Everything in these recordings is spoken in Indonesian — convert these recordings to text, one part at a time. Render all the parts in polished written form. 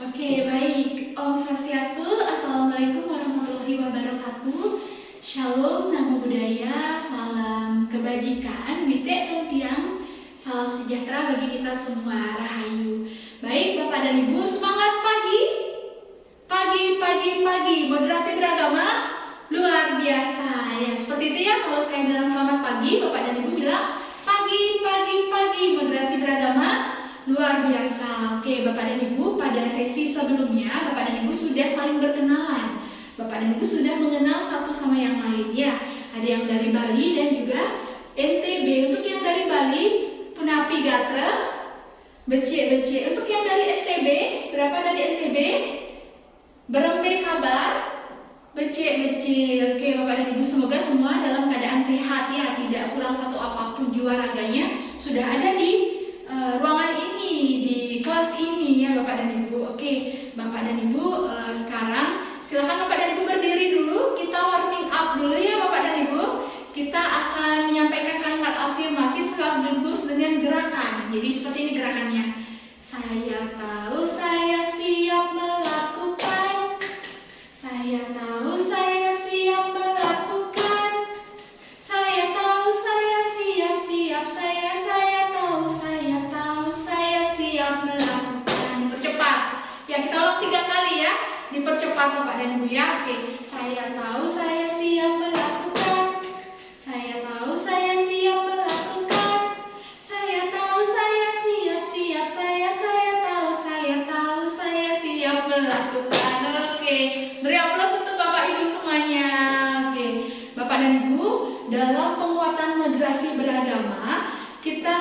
Oke, baik. Om Swastiastu, Assalamualaikum warahmatullahi wabarakatuh. Shalom, Namo Buddhaya, salam kebajikan, Bite Tontiang, salam sejahtera bagi kita semua, Rahayu. Baik, Bapak dan Ibu, semangat pagi. Pagi, moderasi beragama luar biasa. Ya, seperti itu ya, kalau saya bilang selamat pagi, Bapak dan Ibu bilang pagi, moderasi beragama luar biasa. Oke, Bapak dan Ibu, pada sesi sebelumnya Bapak dan Ibu sudah saling berkenalan. Bapak dan Ibu sudah mengenal satu sama yang lain ya. Ada yang dari Bali dan juga NTB. Untuk yang dari Bali, Punapi Gatra, Bece. Untuk yang dari NTB, berapa dari NTB? Berembe kabar, Bece. Oke, Bapak dan Ibu, semoga semua dalam keadaan sehat ya, tidak kurang satu apapun jiwa raganya sudah ada di ruangan ini, di kelas ini ya Bapak dan Ibu. Oke, Bapak dan Ibu, sekarang silakan Bapak dan Ibu berdiri dulu. Kita warming up dulu ya Bapak dan Ibu. Kita akan menyampaikan kalimat afirmasi sekaligus dengan gerakan. Jadi seperti ini gerakannya. Saya tahu saya siap melakukan. Saya tahu saya siap melakukan. Saya tahu saya siap. Saya tahu saya siap melakukan. Percepat. Ya, kita ulang 3 kali ya. Dipercepat Bapak dan Ibu ya. Oke. Saya tahu saya siap melakukan. Saya tahu saya siap melakukan. Saya tahu saya siap. Saya tahu saya siap melakukan. Oke. Beri aplaus untuk Bapak Ibu semuanya. Oke. Bapak dan Ibu, dalam penguatan moderasi beragama, kita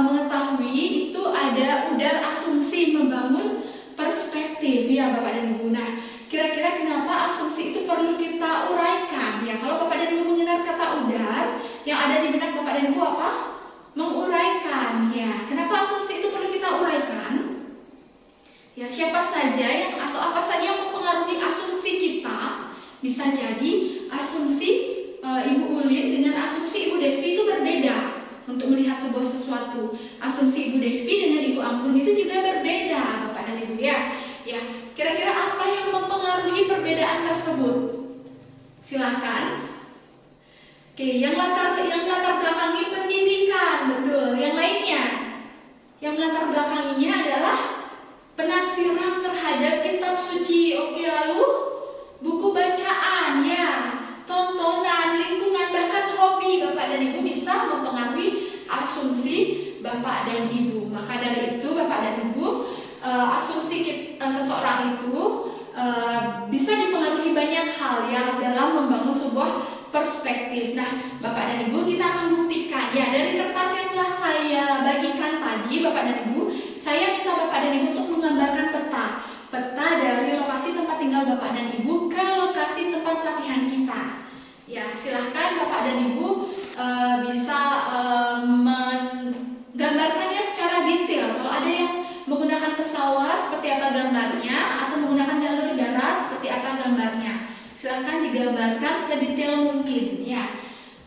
mengetahui itu ada udar asumsi membangun perspektif ya Bapak dan Ibu. Nah, kira-kira kenapa asumsi itu perlu kita uraikan? Ya, kalau Bapak dan Ibu mengenal kata udar, yang ada di benak Bapak dan Ibu apa? Menguraikan. Ya, kenapa asumsi itu perlu kita uraikan? Ya, siapa saja yang atau apa saja yang mempengaruhi asumsi kita? Bisa jadi asumsi Ibu Ulin dengan asumsi Ibu Devi itu berbeda untuk melihat sebuah sesuatu. Asumsi Ibu Devi dengan Ibu Anggun itu juga berbeda, Bapak dan Ibu ya. Ya, kira-kira apa yang mempengaruhi perbedaan tersebut? Silahkan. Oke, yang latar belakangi pendidikan, betul. Yang lainnya, yang latar belakanginya adalah penafsiran terhadap kitab suci. Oke, lalu buku bacaan ya, tontonan, lingkungan, bahkan hobi Bapak dan Ibu bisa mempengaruhi asumsi Bapak dan Ibu. Maka dari itu Bapak dan Ibu, asumsi seseorang itu bisa dipengaruhi banyak hal ya dalam membangun sebuah perspektif. Nah, Bapak dan Ibu, kita akan buktikan ya dari kertas yang telah saya bagikan tadi, Bapak dan Ibu. Saya minta Bapak dan Ibu untuk menggambarkan peta dari lokasi tempat tinggal Bapak dan Ibu ke lokasi tempat pelatihan kita. Ya, silahkan Bapak dan Ibu bisa menggambarkannya secara detail. Kalau ada yang menggunakan pesawat, seperti apa gambarnya, atau menggunakan jalur darat, seperti apa gambarnya. Silahkan digambarkan sedetail mungkin. Ya,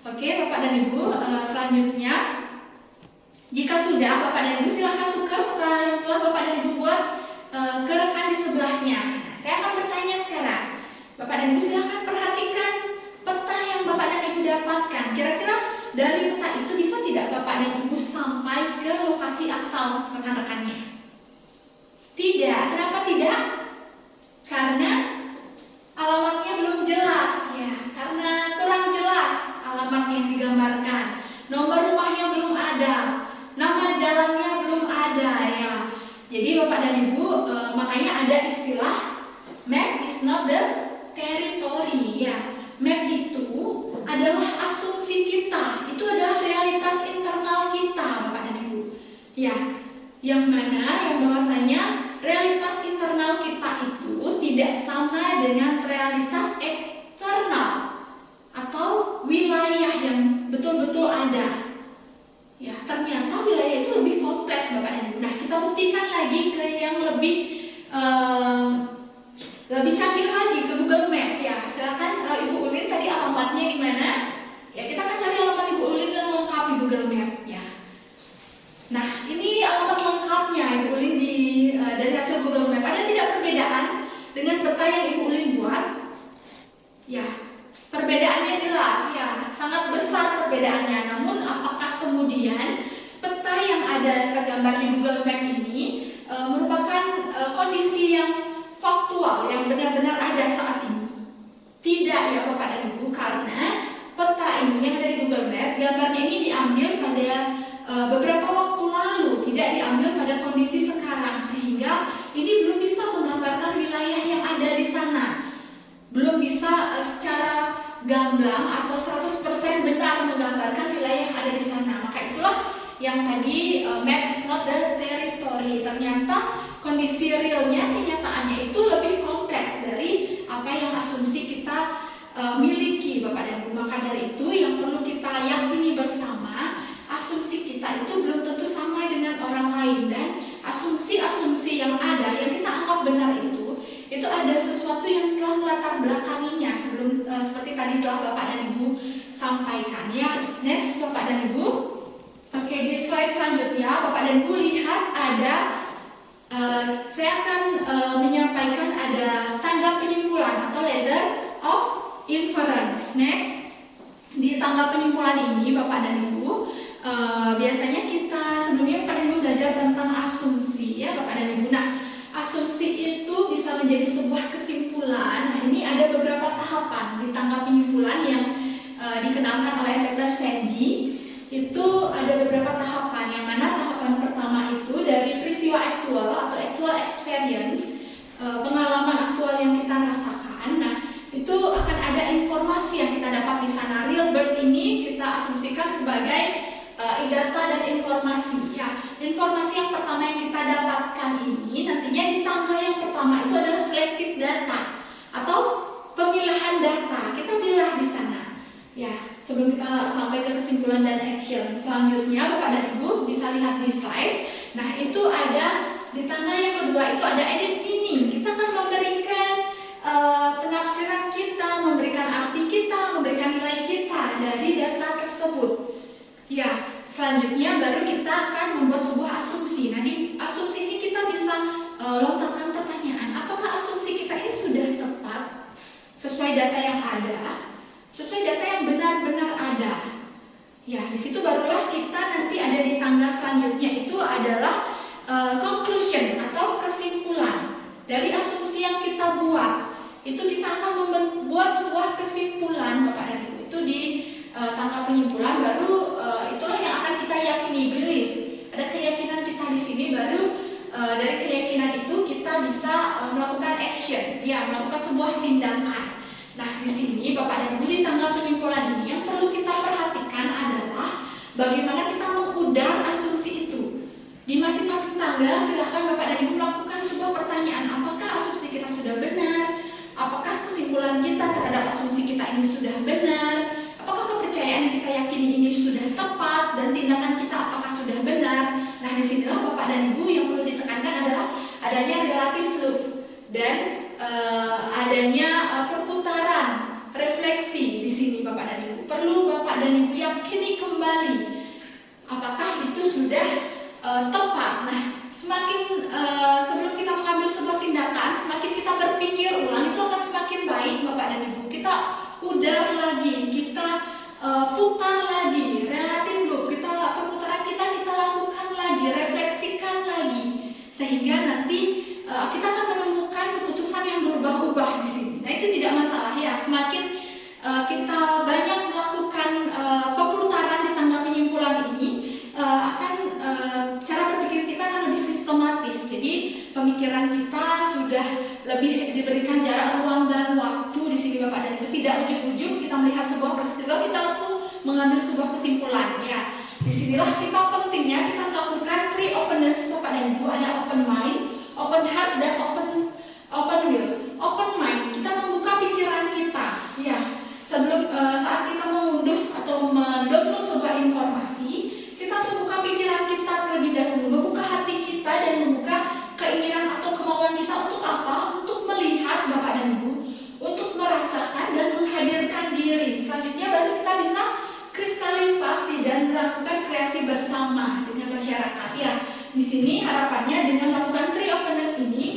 oke Bapak dan Ibu. Selanjutnya, jika sudah Bapak dan Ibu silahkan tukar peta yang telah Bapak dan Ibu buat ke rekan di sebelahnya. Nah, saya akan bertanya sekarang. Bapak dan Ibu silahkan perhatikan peta yang Bapak dan Ibu dapatkan. Kira-kira dari peta itu bisa tidak Bapak dan Ibu sampai ke lokasi asal rekan-rekannya? Tidak. Kenapa tidak? Karena alamatnya belum jelas ya. Karena kurang jelas alamat yang digambarkan. Nomor rumahnya belum ada. Nama jalannya belum ada ya. Jadi Bapak dan Ibu, makanya ada istilah map is not the territory ya. Map itu adalah asumsi kita. Itu adalah realitas internal kita, Bapak dan Ibu. Ya, yang bahwasanya realitas internal kita itu tidak sama dengan realitas eksternal atau wilayah yang betul-betul ada. Ya, ternyata wilayah itu lebih kompleks Bapak dan Ibu. Nah, kita buktikan lagi ke yang lebih canggih lagi, ke Google Map ya. Silakan Ibu Ulin, tadi alamatnya di mana? Ya, kita akan cari alamat Ibu Ulin yang lengkap di Google Map ya. Nah, ini alamat lengkapnya Ibu Ulin dari hasil Google Map. Ada tidak yang Ibu Ulin buat? Ya, perbedaannya jelas ya, sangat besar perbedaannya. Namun apakah kemudian peta yang ada tergambar di Google Map ini merupakan kondisi yang faktual, yang benar-benar ada saat ini? Tidak ya Bapak dan Ibu, karena peta ini yang ada di Google Map, gambarnya ini diambil pada beberapa waktu lalu, tidak diambil pada kondisi sekarang, sehingga ini belum bisa menggambarkan wilayah yang ada di sana. Belum bisa secara gamblang atau 100% benar menggambarkan wilayah yang ada di sana. Maka itulah yang tadi map is not the territory. Ternyata kondisi realnya, kenyataannya itu lebih kompleks dari apa yang asumsi kita miliki Bapak dan Ibu. Maka dari itu yang perlu kita yakini bersama, asumsi kita itu belum tentu sama dengan orang lain, dan asumsi-asumsi yang ada yang kita anggap benar itu ada sesuatu yang telah melatar belakanginya sebelum seperti tadi telah Bapak dan Ibu sampaikan ya. Next Bapak dan Ibu. Oke, di slide selanjutnya Bapak dan Ibu lihat ada saya akan menyampaikan ada tangga penyimpulan atau ladder of inference. Next, di tangga penyimpulan ini Bapak dan Ibu biasanya kita sebelumnya Bapak dan Ibu belajar tentang asumsi ya Bapak dan Ibu. Nah, asumsi itu bisa menjadi sebuah kesimpulan. Nah, ini ada beberapa tahapan di tangga penyimpulan yang dikenalkan oleh Peter Senge. Itu ada beberapa tahapan, yang mana tahapan pertama itu dari peristiwa aktual atau actual experience, pengalaman aktual yang kita rasakan. Nah, itu akan ada informasi yang kita dapat di sana. Real birth ini kita asumsikan sebagai data dan informasi ya. Informasi yang pertama yang kita dapatkan ini nantinya di tangga yang pertama itu adalah selected data atau pemilahan data. Kita pilah di sana ya, sebelum kita sampai ke kesimpulan dan action. Selanjutnya Bapak dan Ibu bisa lihat di slide. Nah, itu ada di tangga yang kedua itu ada edit meaning. Kita akan memberikan penafsiran kita, memberikan arti kita, memberikan nilai kita dari data tersebut. Ya, selanjutnya baru kita akan membuat sebuah asumsi. Nah, di asumsi ini kita bisa lontarkan pertanyaan, apakah asumsi kita ini sudah tepat sesuai data yang ada, sesuai data yang benar-benar ada. Ya, di situ barulah kita nanti ada di tangga selanjutnya itu adalah conclusion atau kesimpulan dari asumsi yang kita buat. Itu kita akan membuat sebuah kesimpulan Bapak dan Ibu. Itu di tangga penyimpulan, baru itulah yang akan kita yakini, belief. Ada keyakinan kita di sini, baru dari keyakinan itu kita bisa melakukan action, ya, melakukan sebuah tindakan. Nah, di sini Bapak dan Ibu di tangga penyimpulan ini yang perlu kita perhatikan adalah bagaimana kita mengudar asumsi itu. Di masing-masing tangga silahkan Bapak dan Ibu melakukan sebuah pertanyaan, apakah asumsi kita sudah benar? Apakah kesimpulan kita terhadap asumsi kita ini sudah benar? Apakah kepercayaan kita yakini ini sudah tepat, dan tindakan kita apakah sudah benar? Nah, disinilah Bapak dan Ibu yang perlu ditekankan adalah adanya relative loop dan adanya perputaran refleksi di sini Bapak dan Ibu. Perlu Bapak dan Ibu yakini kembali apakah itu sudah tepat. Nah, semakin sebelum kita mengambil sebuah tindakan, semakin kita berpikir ulang, itu akan semakin baik Bapak dan Ibu. Kita udar lagi, kita putar lagi, relative loop, perputaran kita lakukan lagi, refleksikan lagi, sehingga nanti kita akan menemukan keputusan yang berubah-ubah di sini. Nah, itu tidak masalah ya. Semakin kita banyak melakukan perputaran di tangga penyimpulan ini, akan cara berpikir kita akan lebih sistematis. Jadi pemikiran kita sudah lebih diberikan jarak ruang dan waktu di sini Bapak dan Ibu. Tidak ujuk-ujuk kita melihat sebuah peristiwa kita langsung mengambil sebuah kesimpulan ya. Disinilah kita pentingnya kita melakukan three openness Bapak dan Ibu. Ada open mind, open heart, dan open will. Open mind, kita membuka pikiran kita ya. Sebelum saat kita mengunduh atau mendownload sebuah informasi, kita membuka pikiran kita terlebih dahulu, membuka hati kita dan membuka keinginan atau kemauan kita untuk apa? Untuk melihat Bapak dan Ibu, untuk merasakan dan menghadirkan diri. Selanjutnya baru kita bisa kristalisasi dan melakukan kreasi bersama dengan masyarakat ya. Di sini harapannya dengan melakukan three openness ini